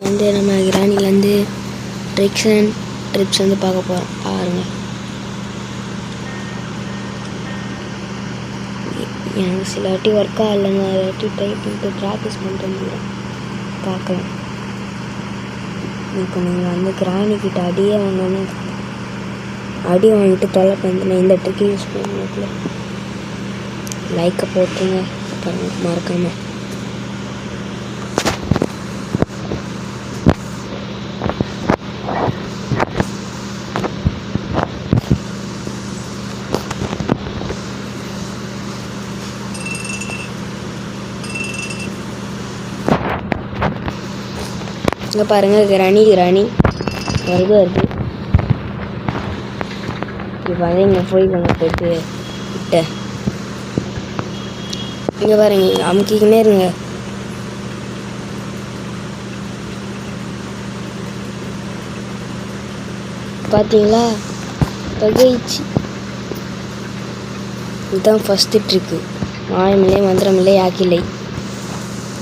வந்து நம்ம கிராணிலேருந்து ட்ரிப்ஸ் வந்து பார்க்க போகிறோம். பாருங்கள், எனக்கு சில வாட்டி ஒர்க் ஆகலைங்க, அதை வாட்டி டைப் பண்ணிட்டு ப்ராக்டிஸ் பண்ணிட்டு வந்துடுறேன். பார்க்கலாம். இப்போ நீங்கள் வந்து கிராணிக்கிட்ட அடியே வாங்கணும், அடி வாங்கிட்டு தொலை பண்ணிட்டு இந்த ட்ரிக்கு யூஸ் பண்ணல. லைக்கை போட்டுருங்க மறக்காமல். இங்கே பாருங்கள், கிராணி வருது. இப்போ வந்து இங்கே போய் போயிட்டு விட்ட இங்கே பாருங்க, அமுக்கிக்கினே இருங்க. பார்த்தீங்களா, பகைச்சு. இதுதான் ஃபஸ்ட்டு ட்ரிக்கு. மாயமில்லை மந்திரமில்லை யாக்கில்லை.